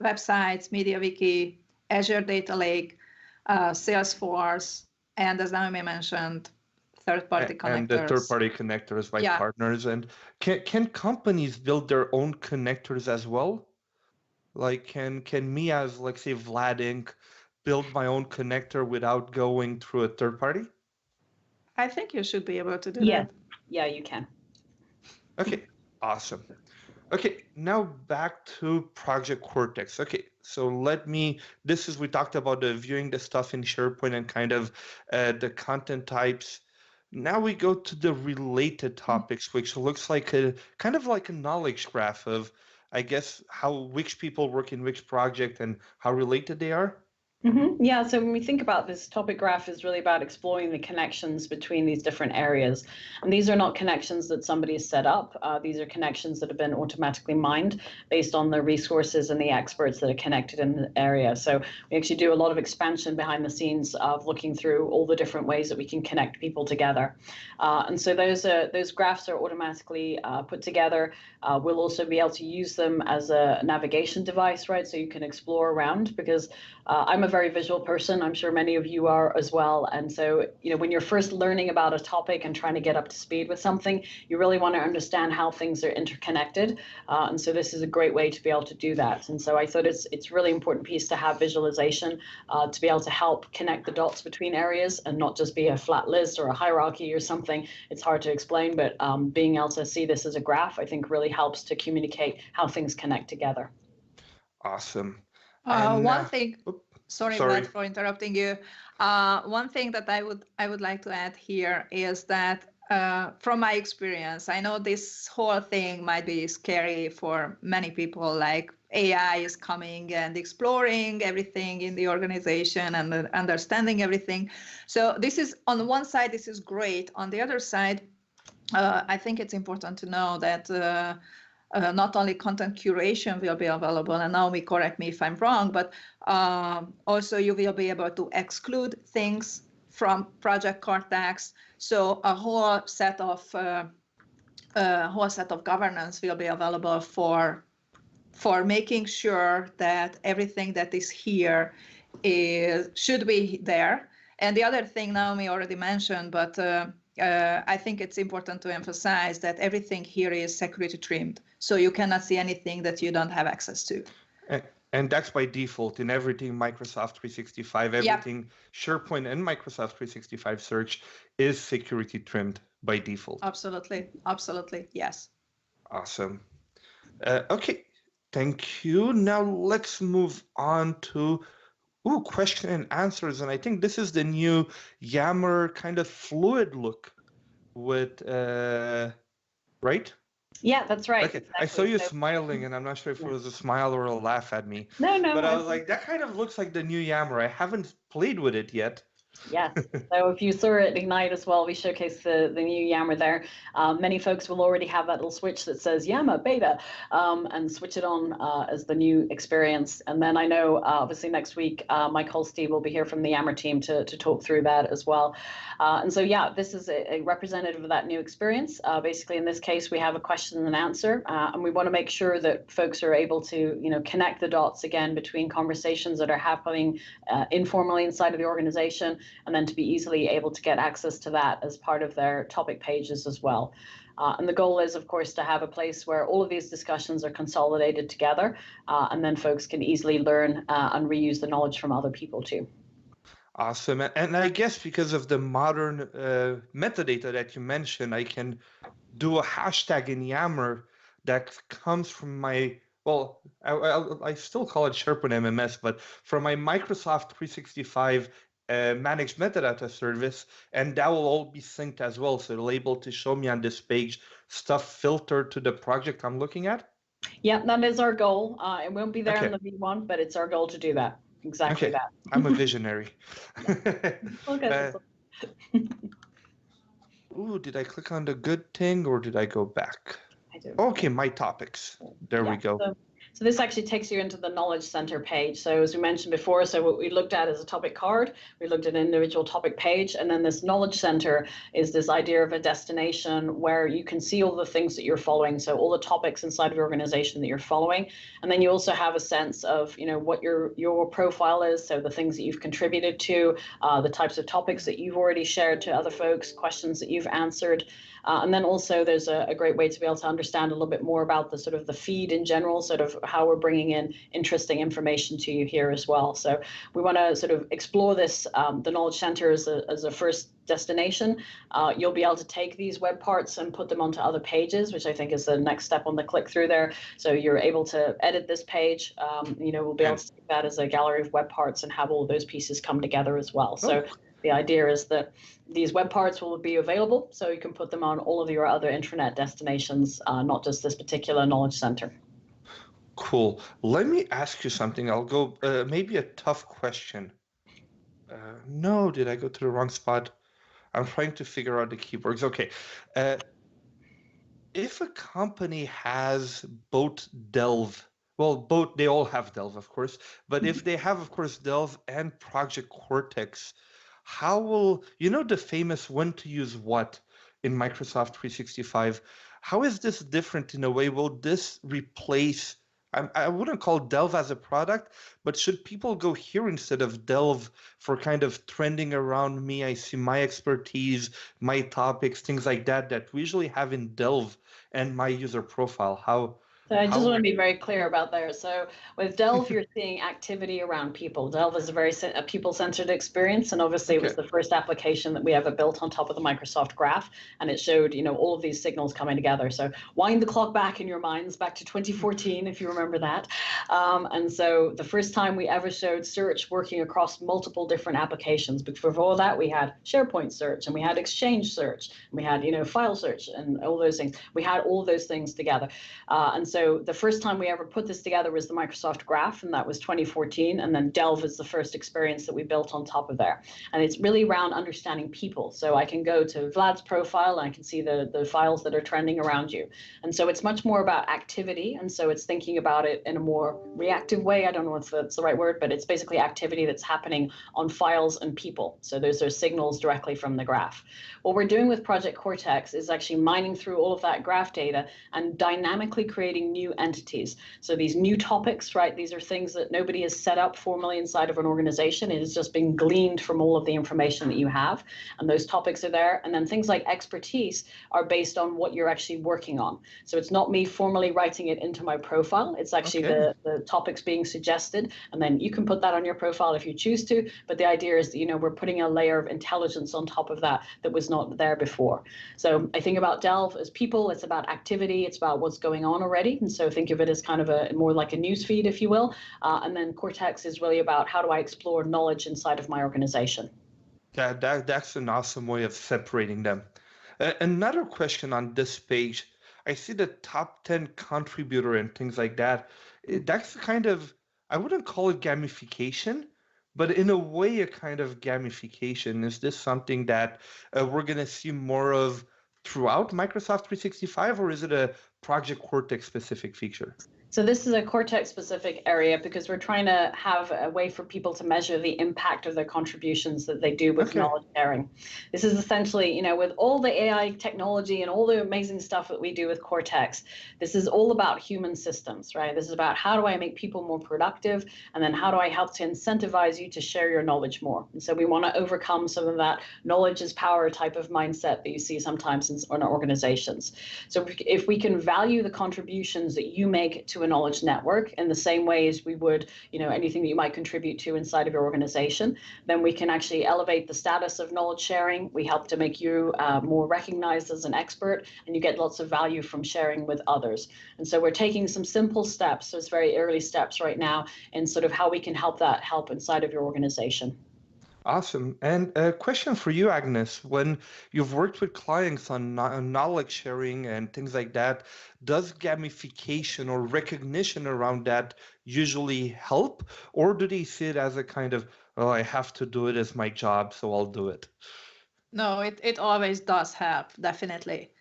websites, MediaWiki, Azure Data Lake, Salesforce, and as Naomi mentioned, third-party connectors.
And the third-party connectors by partners. And can companies build their own connectors as well? Like, can me as, like, say, Vlad Inc. build my own connector without going through a third party?
I think you should be able to do
Yeah.
that.
Yeah, you can.
Okay, awesome. Okay, now back to Project Cortex. Okay, so we talked about viewing the stuff in SharePoint and kind of the content types. Now we go to the related topics, which looks like a kind of like a knowledge graph of, I guess, which people work in which project and how related they are.
Yeah, so when we think about this topic graph is really about exploring the connections between these different areas. And these are not connections that somebody has set up. These are connections that have been automatically mined based on the resources and the experts that are connected in the area. So we actually do a lot of expansion behind the scenes of looking through all the different ways that we can connect people together. And so those graphs are automatically put together. We'll also be able to use them as a navigation device, right? So you can explore around, because I'm a very visual person. I'm sure many of you are as well. And so, when you're first learning about a topic and trying to get up to speed with something, you really want to understand how things are interconnected. And so this is a great way to be able to do that. And so I thought it's really important piece to have visualization to be able to help connect the dots between areas and not just be a flat list or a hierarchy or something. It's hard to explain, but being able to see this as a graph, I think really helps to communicate how things connect together.
Awesome.
One thing, sorry, Vlad, for interrupting you. One thing that I would like to add here is that from my experience, I know this whole thing might be scary for many people, like AI is coming and exploring everything in the organization and understanding everything. So this is, on one side, this is great. On the other side, I think it's important to know that not only content curation will be available, and Naomi, correct me if I'm wrong, but also you will be able to exclude things from Project Cortex. So a whole set of governance will be available for making sure that everything that is here should be there. And the other thing Naomi already mentioned, but I think it's important to emphasize that everything here is security trimmed. So you cannot see anything that you don't have access to.
And that's by default in everything Microsoft 365, everything SharePoint and Microsoft 365 Search is security trimmed by default.
Absolutely. Absolutely. Yes.
Awesome. Okay. Thank you. Now let's move on to question and answers. And I think this is the new Yammer kind of fluid look with, right?
Yeah, that's right.
Okay. Exactly. I saw you smiling, and I'm not sure if it was a smile or a laugh at me.
No.
But I was like, that kind of looks like the new Yammer. I haven't played with it yet.
Yes. So if you saw it at Ignite as well, we showcased the new Yammer there. Many folks will already have that little switch that says Yammer Beta and switch it on as the new experience. And then I know obviously next week, Mike Holstein will be here from the Yammer team to talk through that as well. And so, yeah, this is a representative of that new experience. Basically, in this case, we have a question and answer, and we want to make sure that folks are able to, connect the dots again between conversations that are happening informally inside of the organization, and then to be easily able to get access to that as part of their topic pages as well. And the goal is, of course, to have a place where all of these discussions are consolidated together, and then folks can easily learn and reuse the knowledge from other people too.
Awesome. And I guess because of the modern metadata that you mentioned, I can do a hashtag in Yammer that comes from my, well, I still call it SharePoint MMS, but from my Microsoft 365 managed metadata service, and that will all be synced as well. So it'll able to show me on this page stuff filtered to the project I'm looking at.
Yeah, that is our goal. It won't be there in the V1, but it's our goal to do that. Exactly that.
I'm a visionary. Ooh, did I click on the good thing or did I go back?
I do.
Okay, my topics. There we go.
So this actually takes you into the Knowledge Center page. So as we mentioned before, so what we looked at is a topic card, we looked at an individual topic page, and then this Knowledge Center is this idea of a destination where you can see all the things that you're following, so all the topics inside of your organization that you're following. And then you also have a sense of, what your profile is, so the things that you've contributed to, the types of topics that you've already shared to other folks, questions that you've answered. And then also there's a great way to be able to understand a little bit more about the sort of the feed in general, sort of how we're bringing in interesting information to you here as well. So we want to sort of explore this, the Knowledge Center as a first destination. You'll be able to take these web parts and put them onto other pages, which I think is the next step on the click through there. So you're able to edit this page. We'll be able to take that as a gallery of web parts and have all those pieces come together as well. So the idea is that these web parts will be available, so you can put them on all of your other intranet destinations, not just this particular Knowledge Center.
Cool. Let me ask you something. I'll go maybe a tough question. No, did I go to the wrong spot? I'm trying to figure out the keywords. Okay. If a company has both Delve, both, they all have Delve, of course, but if they have, of course, Delve and Project Cortex, how will, the famous when to use what in Microsoft 365, how is this different in a way? Will this replace, I wouldn't call Delve as a product, but should people go here instead of Delve for kind of trending around me? I see my expertise, my topics, things like that we usually have in Delve and my user profile.
So I just want to be very clear about there. So with Delve, you're seeing activity around people. Delve is a very people-centered experience, and obviously it was the first application that we ever built on top of the Microsoft Graph, and it showed, all of these signals coming together. So wind the clock back in your minds, back to 2014, if you remember that. And so the first time we ever showed search working across multiple different applications. Before that, we had SharePoint search, and we had Exchange search, and we had, file search, and all those things. We had all those things together. And so the first time we ever put this together was the Microsoft Graph, and that was 2014. And then Delve is the first experience that we built on top of there. And it's really around understanding people. So I can go to Vlad's profile and I can see the files that are trending around you. And so it's much more about activity. And so it's thinking about it in a more reactive way. I don't know if that's the right word, but it's basically activity that's happening on files and people. So those are signals directly from the graph. What we're doing with Project Cortex is actually mining through all of that graph data and dynamically creating new entities. So these new topics, right, these are things that nobody has set up formally inside of an organization. It has just been gleaned from all of the information that you have, and those topics are there. And then things like expertise are based on what you're actually working on. So it's not me formally writing it into my profile. It's actually the topics being suggested, and then you can put that on your profile if you choose to. But the idea is that, we're putting a layer of intelligence on top of that was not there before. So I think about Delve as people, it's about activity, it's about what's going on already. And so think of it as kind of a more like a news feed, if you will. And then Cortex is really about how do I explore knowledge inside of my organization.
That's an awesome way of separating them. Another question on this page, I see the top 10 contributor and things like that. That's kind of, I wouldn't call it gamification, but in a way, a kind of gamification. Is this something that we're going to see more of throughout Microsoft 365, or is it a Project Cortex specific feature?
So this is a Cortex-specific area because we're trying to have a way for people to measure the impact of their contributions that they do with knowledge sharing. This is essentially, with all the AI technology and all the amazing stuff that we do with Cortex, this is all about human systems, right? This is about how do I make people more productive, and then how do I help to incentivize you to share your knowledge more? And so we want to overcome some of that knowledge is power type of mindset that you see sometimes in our organizations. So if we can value the contributions that you make to a knowledge network in the same way as we would, anything that you might contribute to inside of your organization, then we can actually elevate the status of knowledge sharing. We help to make you more recognized as an expert, and you get lots of value from sharing with others. And so we're taking some simple steps, so it's very early steps right now, in sort of how we can help inside of your organization.
Awesome. And a question for you, Agnes. When you've worked with clients on knowledge sharing and things like that, does gamification or recognition around that usually help? Or do they see it as a kind of, oh, I have to do it as my job, so I'll do it?
No, it always does help, definitely.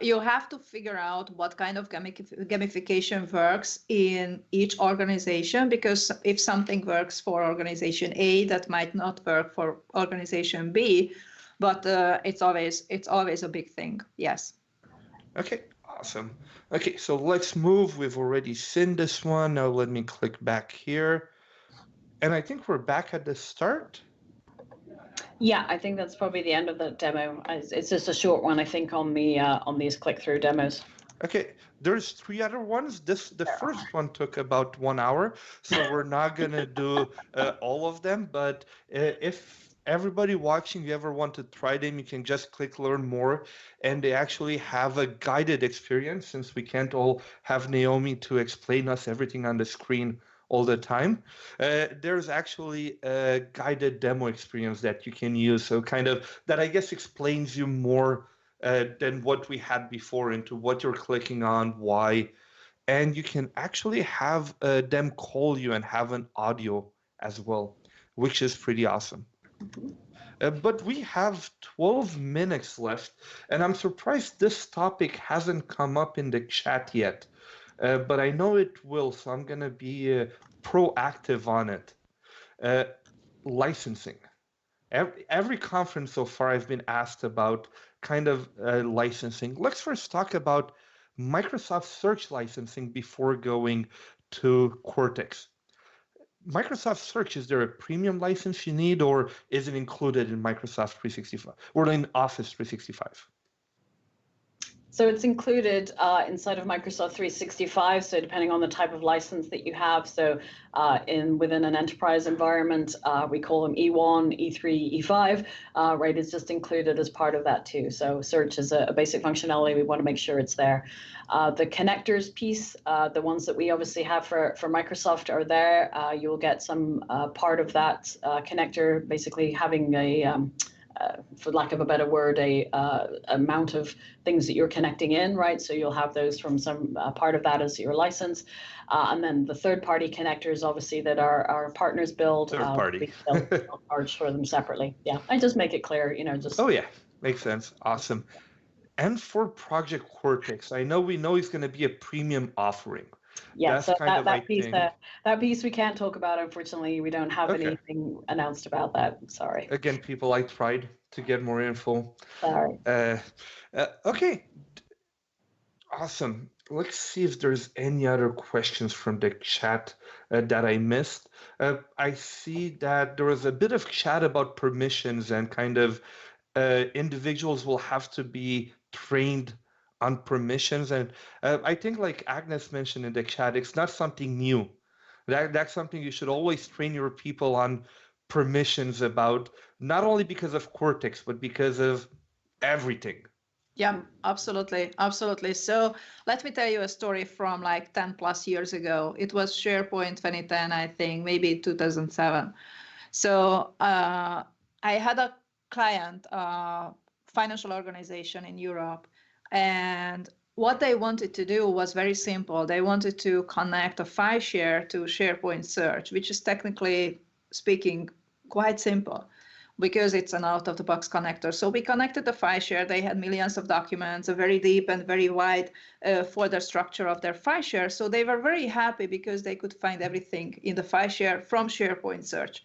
You have to figure out what kind of gamification works in each organization, because if something works for organization A, that might not work for organization B, but it's always a big thing. Yes.
Okay, awesome. Okay, so let's move. We've already seen this one. Now let me click back here. And I think we're back at the start.
Yeah, I think that's probably the end of the demo. It's just a short one, I think, on these click-through demos.
Okay, there's 3 other ones. The first one took about 1 hour, so we're not gonna do all of them. But if everybody watching, you ever want to try them, you can just click learn more, and they actually have a guided experience, since we can't all have Naomi to explain us everything on the screen all the time. There's actually a guided demo experience that you can use, so kind of that I guess explains you more than what we had before into what you're clicking on, why, and you can actually have them call you and have an audio as well, which is pretty awesome. But we have 12 minutes left, and I'm surprised this topic hasn't come up in the chat yet, but I know it will, so I'm going to be proactive on it. Licensing. Every conference so far I've been asked about kind of licensing. Let's first talk about Microsoft Search licensing before going to Cortex. Microsoft Search, is there a premium license you need, or is it included in Microsoft 365 or in Office 365?
So it's included inside of Microsoft 365. So depending on the type of license that you have, so within an enterprise environment, we call them E1, E3, E5, right? It's just included as part of that too. So search is a basic functionality. We want to make sure it's there. The connectors piece, the ones that we obviously have for Microsoft are there. You'll get some part of that connector, basically having a for lack of a better word, a amount of things that you're connecting in, right? So you'll have those from some part of that as your license. And then the third-party connectors, obviously, that our partners build.
Third-party.
They'll charge for them separately. Yeah, I just make it clear, just...
Oh, yeah, makes sense. Awesome. And for Project Cortex, we know it's going to be a premium offering.
Yeah,
that's
so
kind of,
that piece we can't talk about, unfortunately. We don't have anything announced about that. Sorry.
Again, people, I tried to get more info.
Sorry.
Okay. Awesome. Let's see if there's any other questions from the chat that I missed. I see that there was a bit of chat about permissions and kind of individuals will have to be trained on permissions, and I think, like Agnes mentioned in the chat, it's not something new. That's something you should always train your people on permissions about, not only because of Cortex, but because of everything.
Yeah, absolutely. Absolutely. So let me tell you a story from like 10 plus years ago. It was SharePoint 2010, I think, maybe 2007. So I had a client, financial organization in Europe, and what they wanted to do was very simple. They wanted to connect a file share to SharePoint Search, which is technically speaking quite simple because it's an out-of-the-box connector. So we connected the file share. They had millions of documents, a very deep and very wide folder structure of their file share. So they were very happy because they could find everything in the file share from SharePoint Search.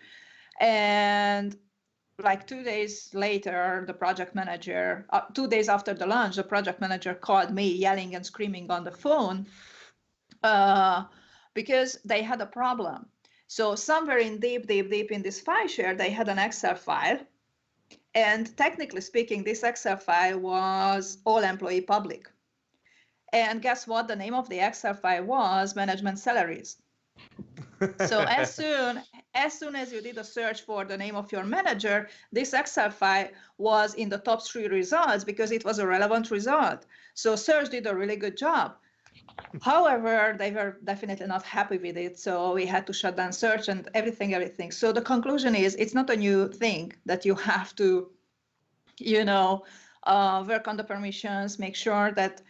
And like 2 days later, the project manager, 2 days after the launch, the project manager called me yelling and screaming on the phone because they had a problem. So somewhere in deep in this file share, they had an Excel file. And technically speaking, this Excel file was all employee public. And guess what? The name of the Excel file was management salaries. So as soon as you did a search for the name of your manager, this Excel file was in the top 3 results because it was a relevant result. So search did a really good job. However, they were definitely not happy with it. So we had to shut down search and everything. So the conclusion is it's not a new thing that you have to, work on the permissions, make sure that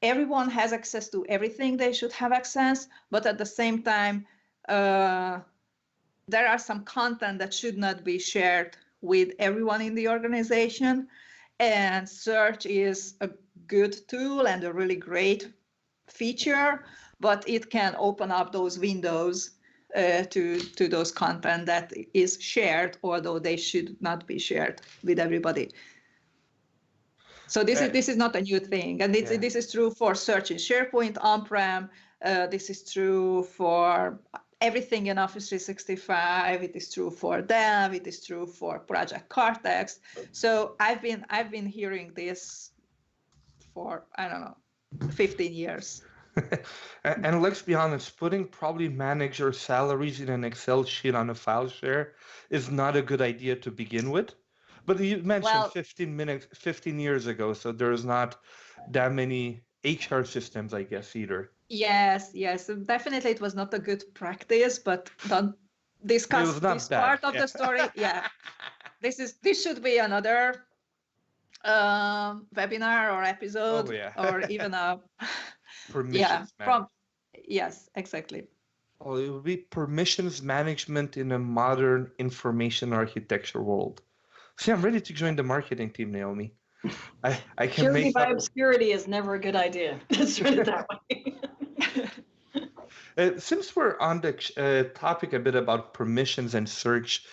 everyone has access to everything they should have access, but at the same time, there are some content that should not be shared with everyone in the organization. And search is a good tool and a really great feature, but it can open up those windows to those content that is shared, although they should not be shared with everybody. So this is not a new thing, and this is true for search in SharePoint on-prem. This is true for everything in Office 365. It is true for Dev. It is true for Project Cortex. So I've been hearing this for, I don't know, 15 years.
And let's be honest, putting probably manager salaries in an Excel sheet on a file share is not a good idea to begin with. But you mentioned 15 years ago, so there's not that many HR systems, I guess, either.
Yes, definitely it was not a good practice, but don't discuss this part of the story. Yeah, this should be another webinar or episode, or even a
permissions management.
Yes, exactly.
Oh, it would be permissions management in a modern information architecture world. See, I'm ready to join the marketing team, Naomi. I can
Security
make
by obscurity is never a good idea. Let's put it that way.
Since we're on the topic a bit about permissions and search,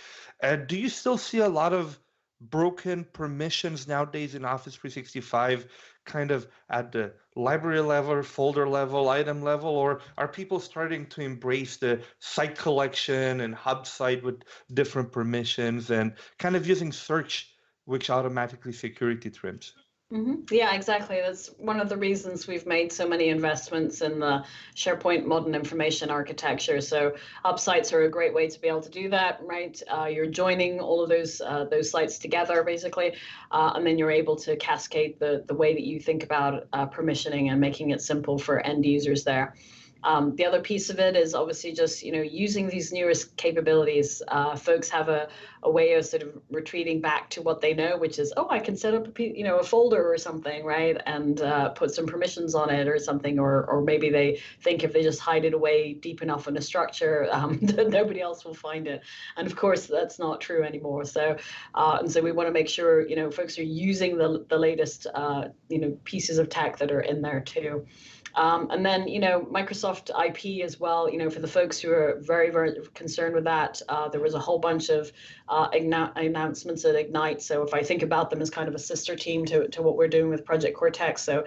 do you still see a lot of broken permissions nowadays in Office 365, kind of at the library level, folder level, item level, or are people starting to embrace the site collection and hub site with different permissions and kind of using search, which automatically security trims?
Yeah, exactly. That's one of the reasons we've made so many investments in the SharePoint modern information architecture. So hub sites are a great way to be able to do that, right? You're joining all of those sites together, basically, and then you're able to cascade the way that you think about permissioning and making it simple for end users there. The other piece of it is obviously just, using these newest capabilities. Folks have a way of sort of retreating back to what they know, which is, I can set up a folder or something, right, and put some permissions on it or something, or maybe they think if they just hide it away deep enough in a structure, that nobody else will find it. And of course, that's not true anymore. So, and so we want to make sure, folks are using the latest, pieces of tech that are in there too. And then, Microsoft IP as well, for the folks who are very, very concerned with that, there was a whole bunch of announcements at Ignite. So if I think about them as kind of a sister team to what we're doing with Project Cortex. So,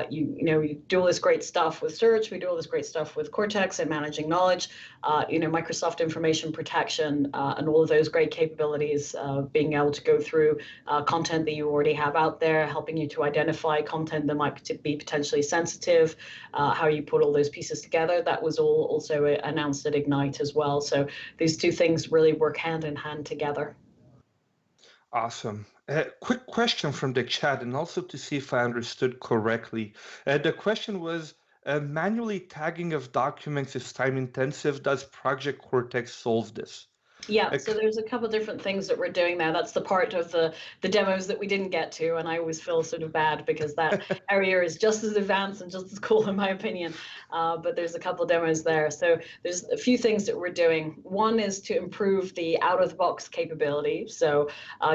you do all this great stuff with search, we do all this great stuff with Cortex and managing knowledge, Microsoft information protection, and all of those great capabilities, being able to go through content that you already have out there, helping you to identify content that might be potentially sensitive, how you put all those pieces together. That was all also announced at Ignite as well. So these two things really work hand in hand together.
Awesome. Quick question from the chat, and also to see if I understood correctly. The question was, manually tagging of documents is time intensive. Does Project Cortex solve this?
Yeah, so there's a couple of different things that we're doing there. That's the part of the demos that we didn't get to, and I always feel sort of bad because that area is just as advanced and just as cool in my opinion. But there's a couple of demos there. So there's a few things that we're doing. One is to improve the out-of-the-box capability. So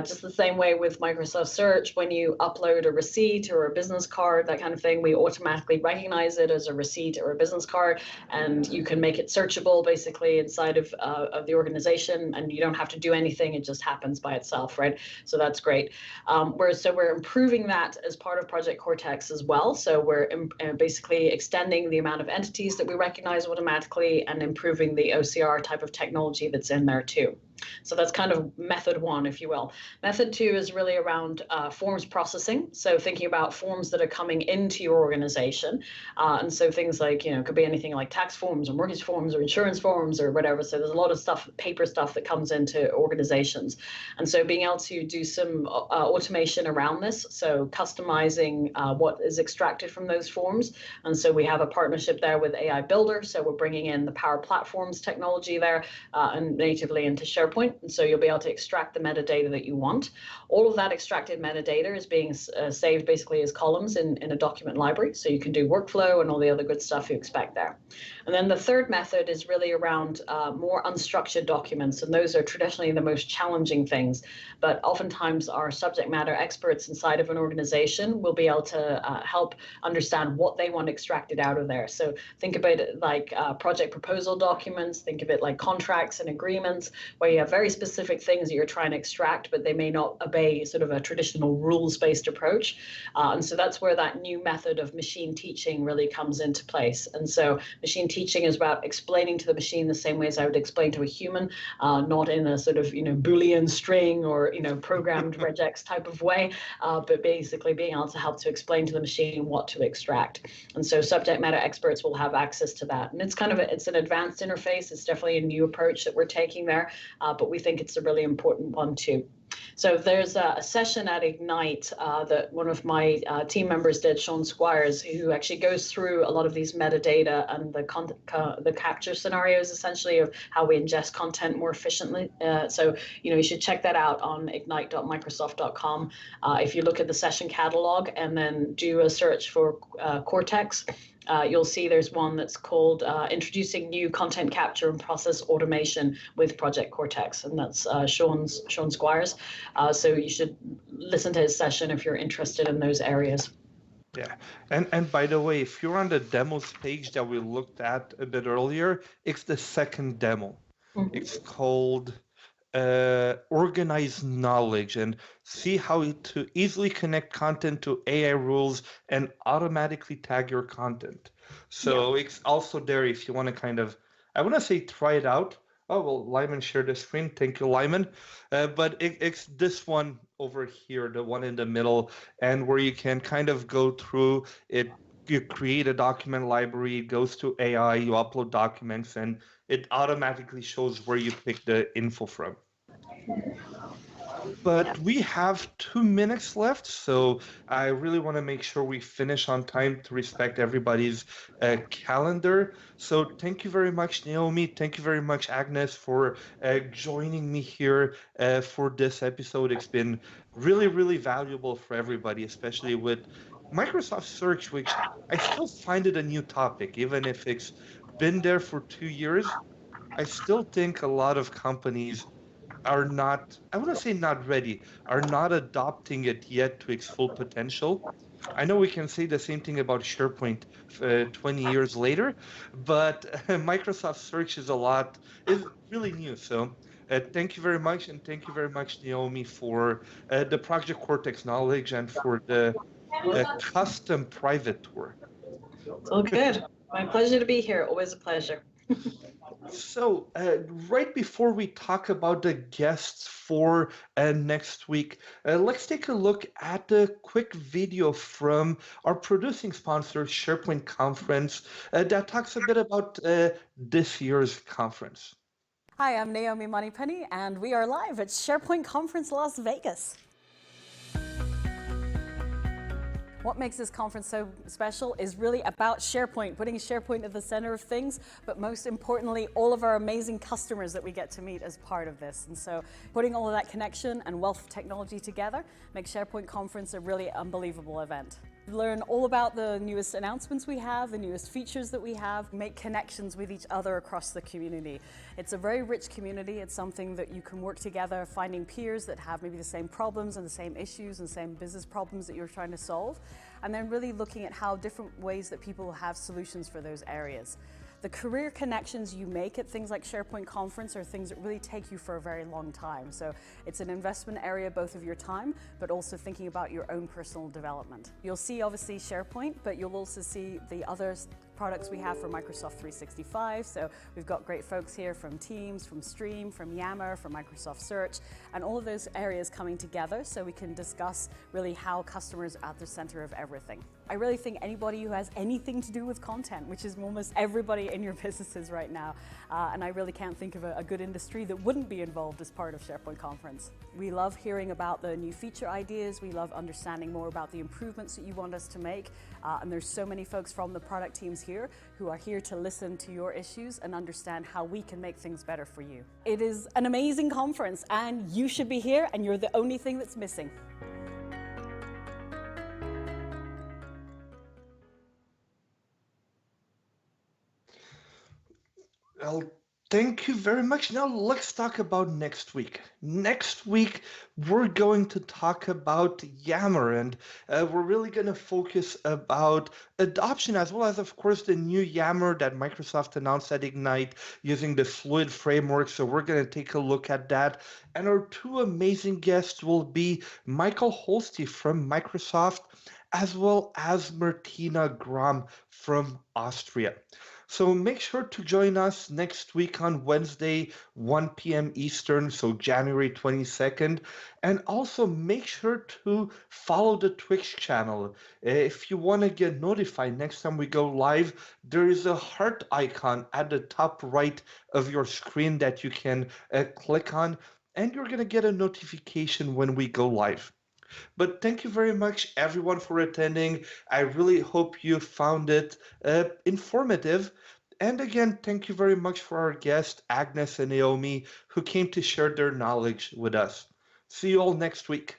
just the same way with Microsoft Search, when you upload a receipt or a business card, that kind of thing, we automatically recognize it as a receipt or a business card, and you can make it searchable basically inside of the organization. And you don't have to do anything, it just happens by itself, right? So that's great. We're improving that as part of Project Cortex as well. So we're basically extending the amount of entities that we recognize automatically and improving the OCR type of technology that's in there too. So that's kind of method one, if you will. Method two is really around forms processing. So thinking about forms that are coming into your organization. And so things like, could be anything like tax forms or mortgage forms or insurance forms or whatever. So there's a lot of stuff, paper stuff that comes into organizations. And so being able to do some automation around this. So customizing what is extracted from those forms. And so we have a partnership there with AI Builder. So we're bringing in the Power Platforms technology there and natively into SharePoint SharePoint, and so you'll be able to extract the metadata that you want. All of that extracted metadata is being saved basically as columns in a document library, so you can do workflow and all the other good stuff you expect there. And then the third method is really around more unstructured documents, and those are traditionally the most challenging things, but oftentimes our subject matter experts inside of an organization will be able to help understand what they want extracted out of there. So think about it like project proposal documents, think of it like contracts and agreements, where you have very specific things that you're trying to extract, but they may not obey sort of a traditional rules-based approach. And so that's where that new method of machine teaching really comes into place. And so machine teaching is about explaining to the machine the same way as I would explain to a human, not in a sort of, Boolean string or, programmed regex type of way, but basically being able to help to explain to the machine what to extract. And so subject matter experts will have access to that. And it's an advanced interface. It's definitely a new approach that we're taking there, but we think it's a really important one too. So there's a session at Ignite that one of my team members did, Sean Squires, who actually goes through a lot of these metadata and the capture scenarios, essentially, of how we ingest content more efficiently. So, you should check that out on ignite.microsoft.com. If you look at the session catalog and then do a search for Cortex, you'll see there's one that's called Introducing New Content Capture and Process Automation with Project Cortex, and that's Sean Squires. So you should listen to his session if you're interested in those areas.
Yeah, and by the way, if you're on the demos page that we looked at a bit earlier, it's the second demo. Mm-hmm. It's called Organize Knowledge, and see how to easily connect content to AI rules and automatically tag your content. So yeah. It's also there if you want to kind of, I want to say try it out. Oh, well, Lyman shared the screen. Thank you, Lyman. But it's this one over here, the one in the middle, and where you can kind of go through it. You create a document library, it goes to AI, you upload documents, and it automatically shows where you pick the info from. But we have 2 minutes left, so I really want to make sure we finish on time to respect everybody's calendar. So thank you very much, Naomi. Thank you very much, Agnes, for joining me here for this episode. It's been really, really valuable for everybody, especially with Microsoft Search, which I still find it a new topic, even if it's been there for 2 years. I still think a lot of companies are not, I want to say not ready, are not adopting it yet to its full potential. I know we can say the same thing about SharePoint 20 years later, but Microsoft Search is really new. So thank you very much, and thank you very much, Naomi, for the Project Cortex knowledge and for the custom private tour.
It's all good. My pleasure to be here. Always a pleasure.
So right before we talk about the guests for next week, let's take a look at a quick video from our producing sponsor, SharePoint Conference, that talks a bit about this year's conference.
Hi, I'm Naomi Moneypenny, and we are live at SharePoint Conference Las Vegas. What makes this conference so special is really about SharePoint, putting SharePoint at the center of things, but most importantly, all of our amazing customers that we get to meet as part of this. And so putting all of that connection and wealth of technology together makes SharePoint Conference a really unbelievable event. Learn all about the newest announcements we have, the newest features that we have, make connections with each other across the community. It's a very rich community. It's something that you can work together, finding peers that have maybe the same problems and the same issues and the same business problems that you're trying to solve, and then really looking at how different ways that people have solutions for those areas. The career connections you make at things like SharePoint Conference are things that really take you for a very long time. So it's an investment area both of your time, but also thinking about your own personal development. You'll see obviously SharePoint, but you'll also see the other products we have for Microsoft 365. So we've got great folks here from Teams, from Stream, from Yammer, from Microsoft Search, and all of those areas coming together so we can discuss really how customers are at the center of everything. I really think anybody who has anything to do with content, which is almost everybody in your businesses right now, and I really can't think of a good industry that wouldn't be involved as part of SharePoint Conference. We love hearing about the new feature ideas. We love understanding more about the improvements that you want us to make, and there's so many folks from the product teams here here who are here to listen to your issues and understand how we can make things better for you. It is an amazing conference and you should be here, and you're the only thing that's missing.
Well, thank you very much. Now let's talk about next week. Next week, we're going to talk about Yammer, and we're really going to focus about adoption as well as, of course, the new Yammer that Microsoft announced at Ignite using the Fluid framework. So we're going to take a look at that. And our two amazing guests will be Michael Holste from Microsoft, as well as Martina Gram from Austria. So make sure to join us next week on Wednesday, 1 p.m. Eastern, so January 22nd. And also make sure to follow the Twitch channel. If you want to get notified next time we go live, there is a heart icon at the top right of your screen that you can click on, and you're going to get a notification when we go live. But thank you very much, everyone, for attending. I really hope you found it informative. And again, thank you very much for our guests, Agnes and Naomi, who came to share their knowledge with us. See you all next week.